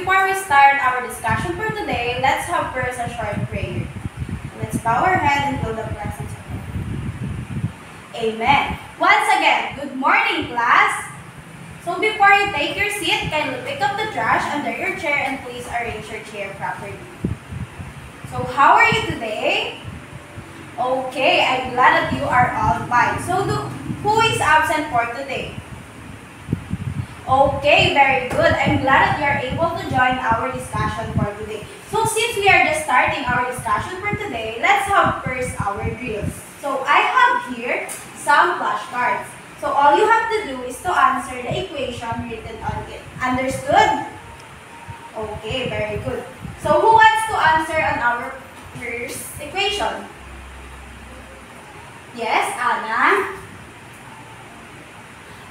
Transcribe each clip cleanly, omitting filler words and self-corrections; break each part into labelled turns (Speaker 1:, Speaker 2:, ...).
Speaker 1: before we start our discussion for today, let's have first a short prayer. Let's bow our head and feel the presence of God. Amen. Once again, good morning, class. So before you take your seat, kindly pick up the trash under your chair and please arrange your chair properly. So how are you today? Okay, I'm glad that you are all fine. So who is absent for today? Okay, very good. I'm glad that you are able to join our discussion for today. So since we are just starting our discussion for today, let's have first our drills. So I have here some flashcards. So all you have to do is to answer the equation written on it. Understood? Okay, very good. So who wants to answer on our first equation? Yes, Anna?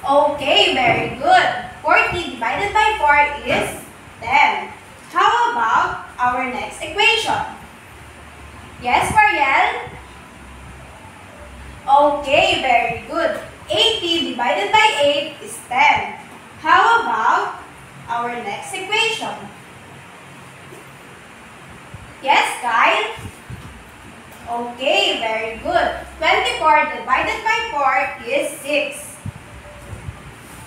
Speaker 1: Okay, very good. 40 divided by 4 is 10. How about our next equation? Yes, Marielle? Okay, very good. 80 divided by 8 is 10. How about our next equation? Yes, Kyle? Okay, very good. 24 divided by 4 is 6.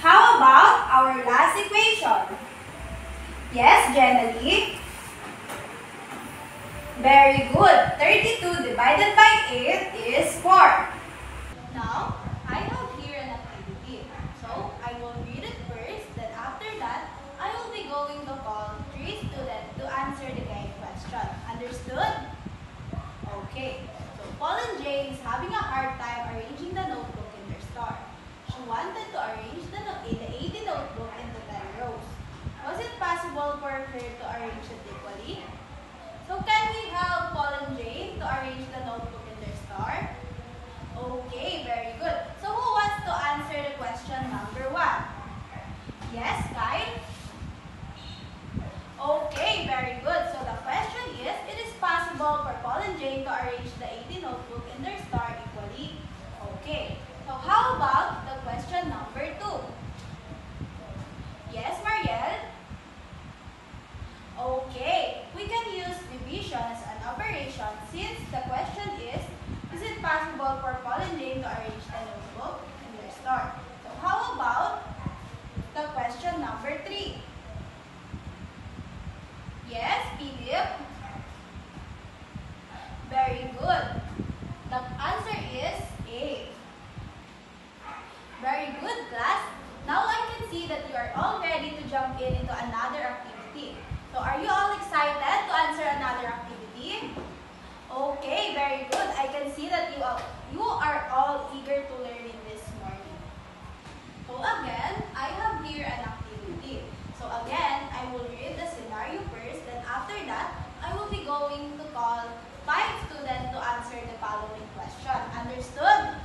Speaker 1: How about our last equation? Yes, Jenny? Very good. 32 divided by 8 is 4. Now, I have here an activity. So, I will read it first. Then after that, I will be going to call 3 students to answer the guide question. Understood? Okay. So, Paul and Jane is having a hard time arranging the notebook in their store. She wanted to arrange the 80 notebook into 10 rows. Was it possible for her to arrange it equally? So can we help Paul and Jane to arrange the notebook in their store? Okay, very good. So who wants to answer the question number 1? Yes, Kyle? Okay, very good. So the question is, it is possible for Paul and Jane to arrange the 80 notebook in their store equally? Okay. So how about the question number 2? Yes, Marielle? Okay, we can use division as an operation since the question is it possible for Paul and Jane to arrange the notebook in their store? So how about the question number 3? Yes, Philip? Very good. The answer is A. Very good, class. Now I can see that you are all ready to jump into another activity. So are you all excited to answer another activity? Okay, very good. I can see that you are all eager to learn in this morning. So again, I have here an activity. So again, I will read the scenario first. Then after that, I will be going to call 5 students to answer the following question. Understood?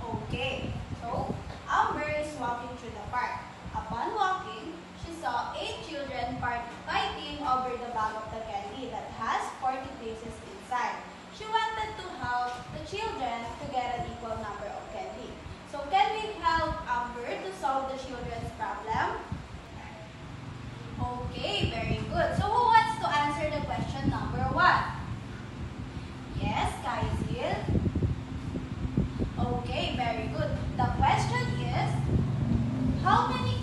Speaker 1: Okay. So, Amber is walking through the park. Upon walking, she saw 8 children fighting over the bag of the candy that has 40 pieces inside. She wanted to help the children to get an equal number of candy. So, can we help Amber to solve the children's problem? Okay, very good. So, who wants to answer the question number 1? Yes, Kaisil? Okay, very good. The question is, how many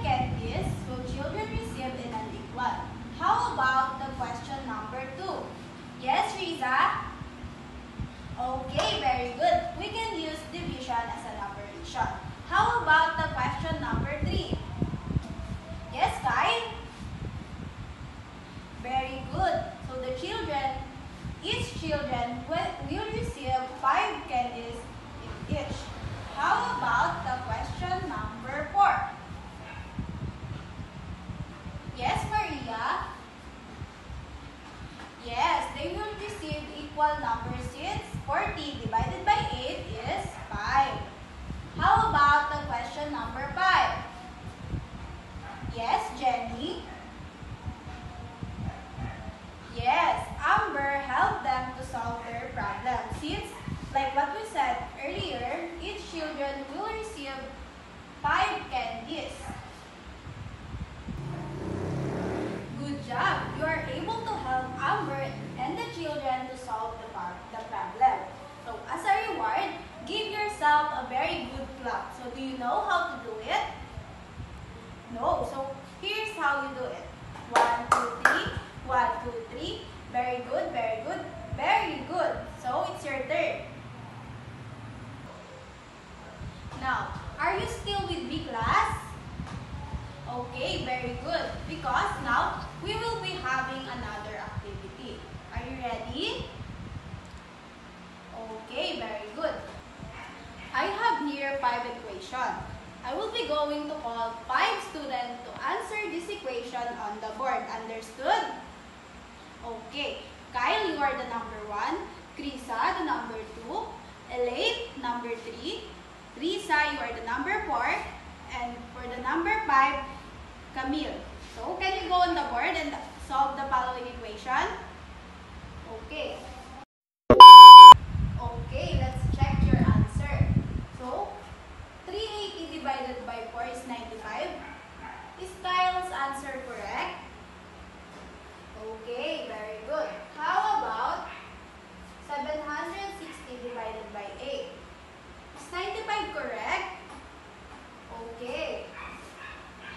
Speaker 1: candies will children receive in an week 1? How about the question number 2? Yes, Riza? Okay, very good. We can use division as an operation. How about the question number 3? Yes, Kai? Very good. So the each children will receive 5 candies each. How about the question number 4? Yes, Maria? Yes, they will receive equal numbers since 40 divided by 8 is 5. How about the question number 5? Yes, Jenny? Yes, Amber helped them to solve their problem since, like what we said earlier, each children will receive 5 candies. you know how to do it? No. So here's how you do it. 1, 2, 3. 1, 2, 3. Very good, very good, very good. So it's your turn. Now, are you still with me, class? Okay, very good. Because now we will be having another activity. Are you ready? Okay, very good. I have here 5 equations. I will be going to call 5 students to answer this equation on the board. Understood? Okay. Kyle, you are the number 1. Krisa, the number 2. Elaine, number 3. Risa, you are the number 4. And for the number 5, Camille. So, can you go on the board and solve the following equation? Okay. Okay, let's check your answer. So, 380 divided by 4 is 95. Is Kyle's answer correct? Okay, very good. How about 760 divided by 8? Is 95 correct? Okay.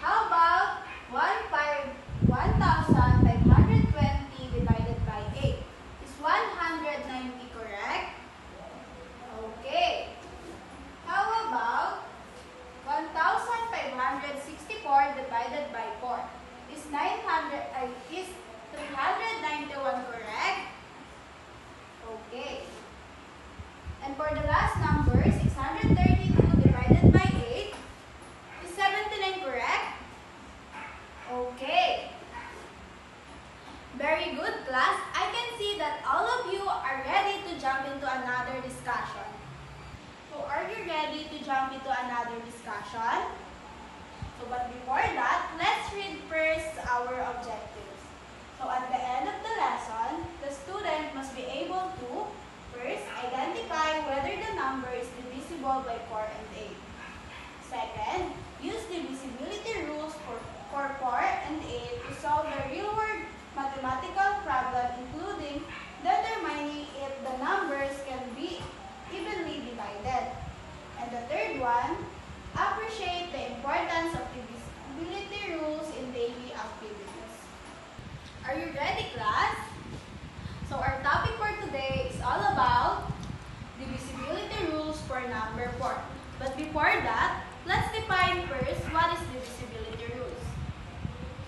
Speaker 1: How about 1,520 divided by 8? Is 190 correct? Okay. How about 1,564 divided by 4? Is 391 correct? Okay. And for the last number, 632 divided by 8, is 79 correct? Okay. Very good, class. I can see that all of you are ready to jump into another discussion. So, are you ready to jump into another discussion? So, but before that, let's read first our objectives. So, at the end of the lesson, the student must be able to first identify whether the number is divisible by 4 and 8. Second, use divisibility rules for 4 and 8 to solve the real-world mathematical problem, including determining if the numbers can be evenly divided. And the third one, appreciate the importance of divisibility rules in daily activities. Are you ready, class? So our topic for today is all about divisibility rules for number 4. But before that, let's define first what is divisibility rules.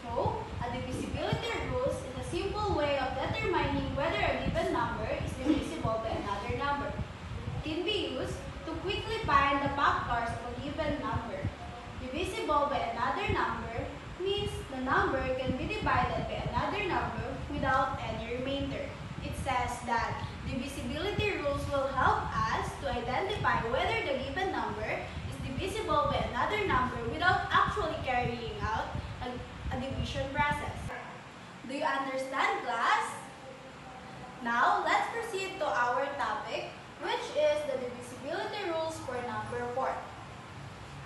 Speaker 1: So, a divisibility rules is a simple way of determining whether a given number is divisible by another number. It can be used to quickly find the factors of a given number. Divisible by another number means the number can be divided by another number without any remainder. It says that divisibility rules will help us to identify whether the given number is divisible by another number without actually carrying out a division process. Do you understand, class? Now, let's proceed to our topic, which is the divisibility rules for number 4.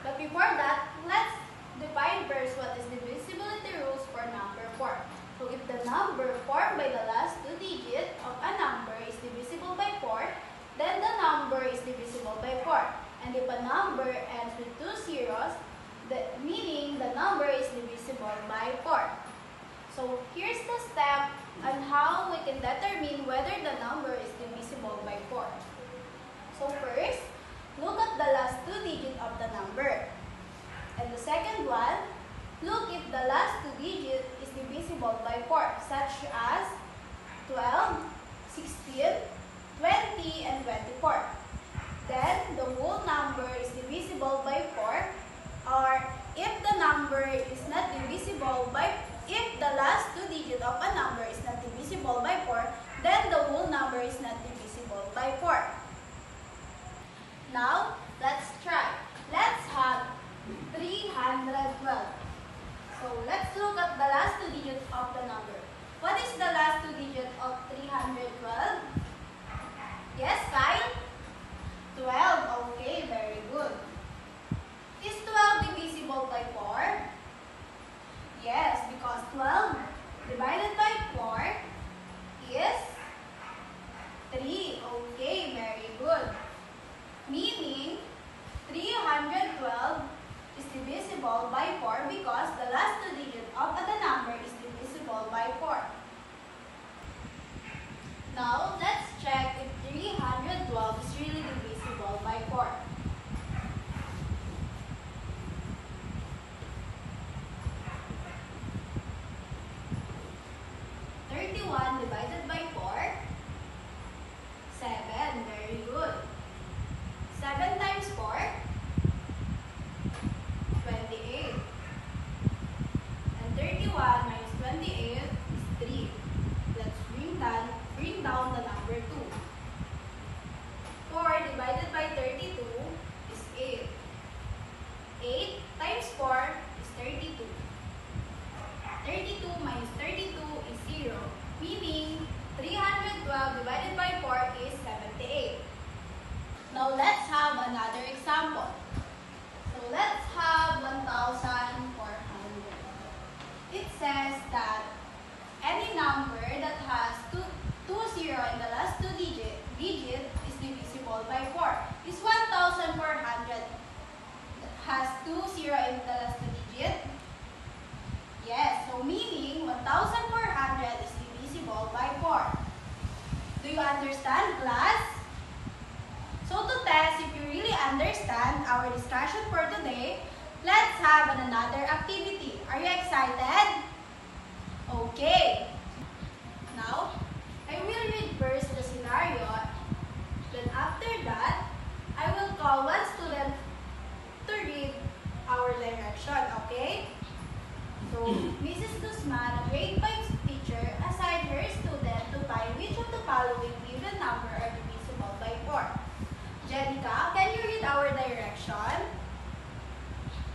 Speaker 1: But before that, let's define first what is divisibility rules for number 4. So, if the number formed by the last 2 digits of a number is divisible by 4, then the number is divisible by 4. And if a number ends with 2 zeros, meaning the number is divisible by 4. So, here's the step on how we can determine whether the number is divisible by 4. So, first, look at the last 2 digits of the number. And the second one, look if the last 2 digits is divisible by 4, such as 12, 16, 20, and 24. Then, the whole number is divisible by 4, or if the number is not divisible by, if the last 2 digits of a number is not divisible by 4, then the whole number is not divisible by 4. Now, let's try. Let's have 312. So, let's look at the last 2 digits of the number. What is the last 2 digits of 312? Yes, Kyle? 12. Okay, very good. Is 12 divisible by 4? Yes, because 12 divided by 4 is 3. Okay, very good. Meaning, 312 4. 31 divided by 4. 7. Very good. 7 times 4. 28. And 31 minus 28 is 3. Let's bring down the number 2. 4 divided by 32 is 8. 8 times 4 is 32. 32 minus 32 is 0, meaning 312 divided by 4 is 78. Now let's have another example. So let's have 1,400. It says that any number that has two zero in the last two digit is divisible by 4. Is 1,400 has 2 zero in the last two digit? Yes, so meaning 1,400 is divisible by 4. Do you understand, class? So to test if you really understand our discussion for today, let's have another activity. Are you excited? Okay. Now, I will read first the scenario. Then after that, I will call one student to read our direction, okay? So, Mrs. Guzman, a grade 5 teacher, assigned her student to find which of the following given number are divisible by 4. Jenica, can you read our direction?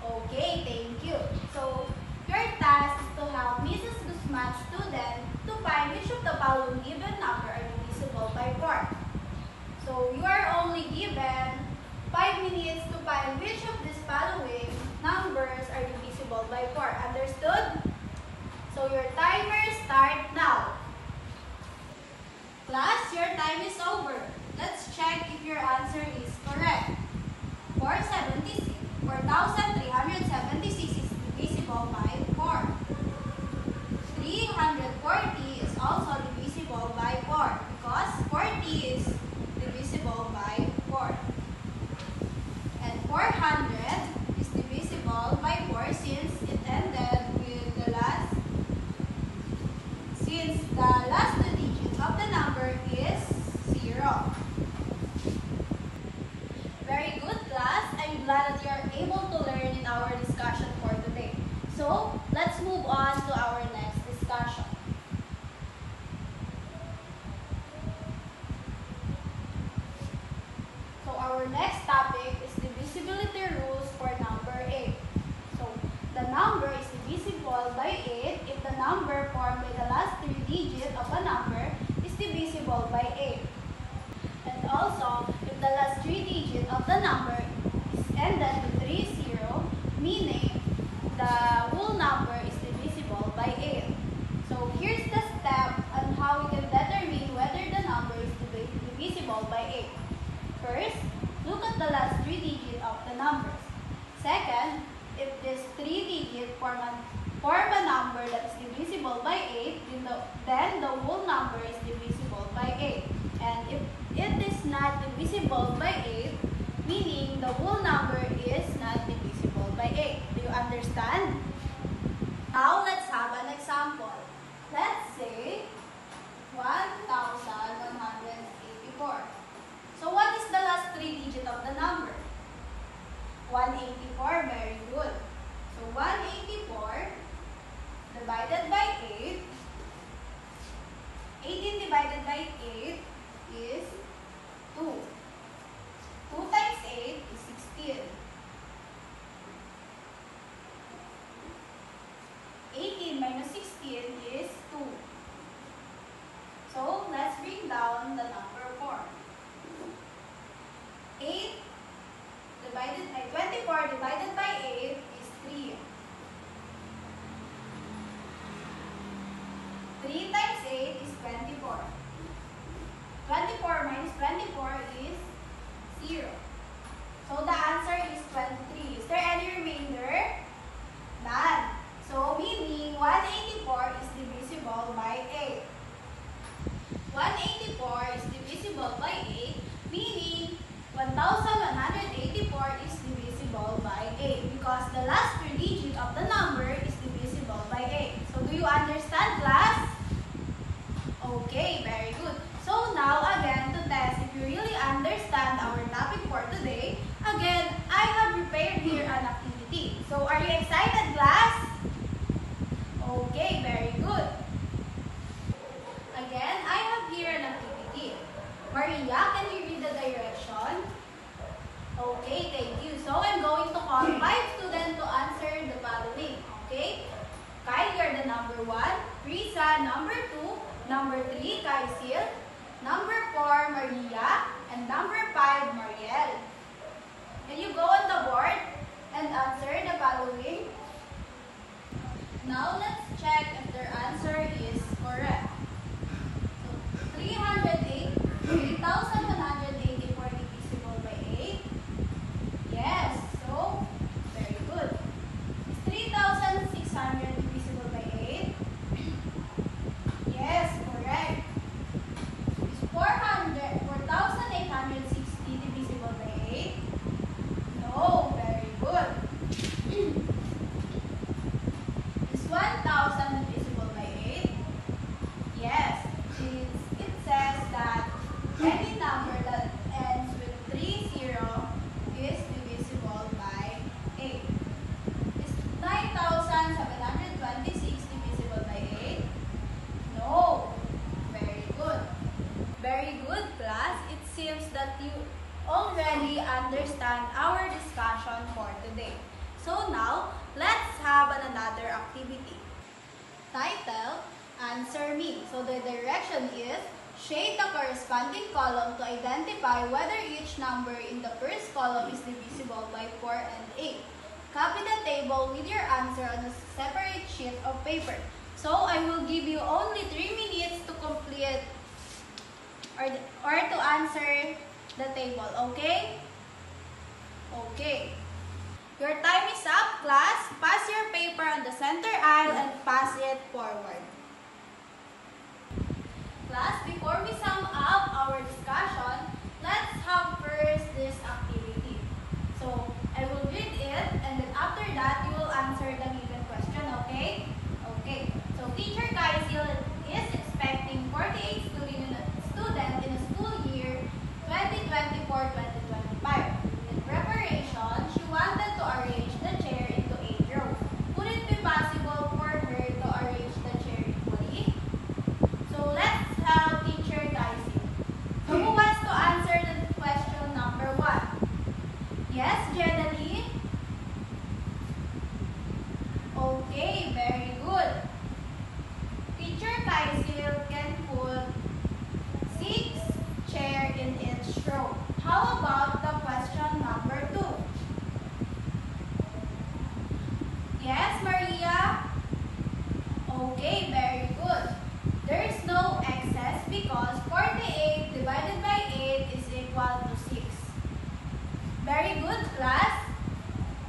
Speaker 1: Okay, thank you. So, your task is to help Mrs. Guzman's student to find which of the following given number are divisible by 4. So, you are only given 5 minutes to find which of these following numbers are divisible by 4. Understood? So your timer start now. Class, your time is over. Let's check if your answer is correct. 4,376 is divisible by 4. 340 is also divisible by 4 because 40 is divisible by 4. And 400 is divisible by 4 since it ended with the last, since the last two digits of the number is 0. Very good, class. I'm glad that you are able to learn in our discussion for today. So, let's move on to our next discussion. So, our next topic is divisibility rules for number 8. So, the number is divisible by 8 if the number formed by the last three digits of a number is divisible by 8. And also, if the last three digits of the number is ended with 30, meaning the whole number is divisible by 8. So, here's the step on how we can determine whether the number is divisible by 8. First, look at the last three digits of the numbers. Second, if this three digits form a number that is divisible by 8, then the whole number is divisible by 8. And if it is not divisible by 8, meaning the whole number is not divisible by 8. Do you understand? Now, let's have an example. Let's say 1,184. So, what is the last three digits of the number? 184. Very good. So, 184 divided by 8. 18 divided by 8 is 2. 2 times 8 is 16. 18 minus 16 is 2. So, let's bring down the number 4. 24 divided by 8 is 3. 3 times 8 is 24. 24 minus 24 is 0. So the answer is 23. Is there any remainder? None. So meaning 184 is divisible by 8. 184 is divisible by 8, meaning 1,184 the last 3 digits of the number is divisible by 8. So do you understand, class? Okay, very good. So now again, to test if you really understand our topic for today, again, I have prepared here an activity. So are you excited, class? Okay, very good. Again, I have here an activity. Maria, can you read the direction? Okay, thank you. So I'm going to call 5 students to answer the following. Okay? Kyle, you're the number 1. Risa, number 2. Number 3, Kaisil. Number 4, Maria. And number 5, Mariel. Can you go on the board and answer the following? Now let's check if their answer is correct. So 308, 3,184 divisible by 8. Yes, so very good. Is 3,600 divisible by 8? Yes, correct. Is 4,860 divisible by 8? No, very good. Is 1,000 divisible by 8? Yes, it says that any number that ends with 30 is divisible by 8. Is 9,726 divisible by 8? No. Very good. Very good, class. It seems that you already understand our discussion for today. So now, let's have another activity. Title, Answer Me. So the direction is, shade the corresponding column to identify whether each number in the first column is divisible by 4 and 8. Copy the table with your answer on a separate sheet of paper. So I will give you only 3 minutes to complete or to answer the table, okay? Okay. Your time is up, class. Pass your paper on the center aisle and pass it forward. Class, before we sum up our discussion, let's have first this activity. So, I will read it and then after that, you will answer the given question, okay? Okay. So, Teacher Kaisil is expecting 48 students in a school year 2024-2025. In preparation, she wanted to arrange the chair into 8 rows. Would it be possible for her to arrange the chair equally? So let's have Teacher Kaisil. So who wants to answer the question number 1? Yes, Jenny? Okay, very good. Teacher Kaisil can put 6 chairs in each row. How about the question number 2? Yes, Maria? Okay, very good. There is no excess because 48 divided by 8 is equal to 6. Very good, class.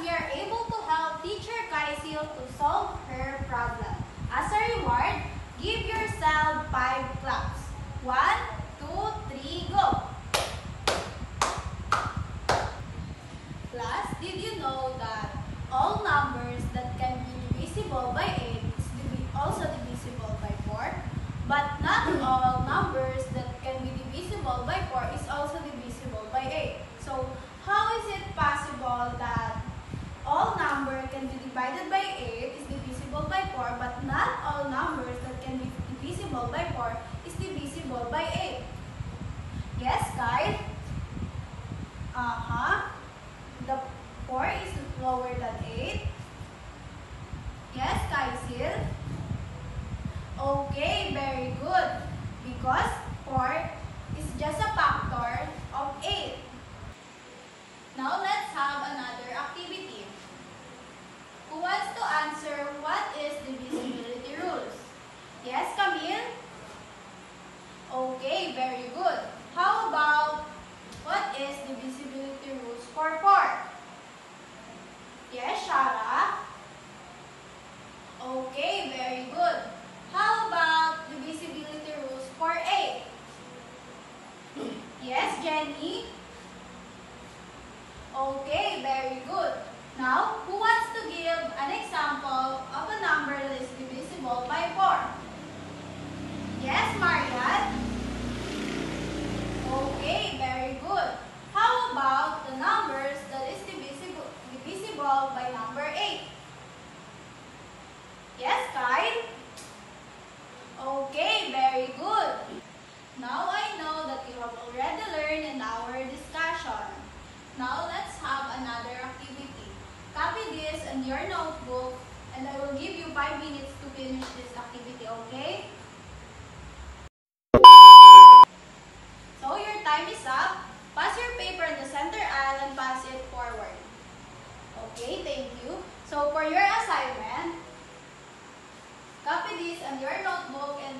Speaker 1: We are able to help Teacher Kaisil to solve her problem. As a reward, give yourself 5 claps. 1, 2, 3, go! Class, did you know that all numbers that can be divisible by 8 is also divisible by 4? But not all numbers that can be divisible by 4 is also divisible by 8. So, how is it possible that all numbers can be divided by 8 is divisible by 4, but not all numbers that can be divisible by 4 is divisible by 8? Yes, Kyle? The 4 is lower than 8. Yes, Kaisil? Okay, very good. Because 4 is just a factor of 8. Now let's have another activity. Who wants to answer what is divisibility rules? Yes, Camille? Okay, very good. How about what is divisibility rules for 4? Yes, Shara? Okay, very good. How about divisibility rules for 8? Yes, Jenny? Okay, very good. Now, who wants to an example of a number that is divisible by 4. Yes, Marian? Okay, very good. How about the numbers that is divisible by number 8? Yes, Kyle? Okay, very good. Now I know that you have already learned in our discussion. Now let's have another activity. Copy this in your notebook and I will give you 5 minutes to finish this activity, okay? So your time is up. Pass your paper in the center aisle and pass it forward. Okay, thank you. So for your assignment, copy this on your notebook and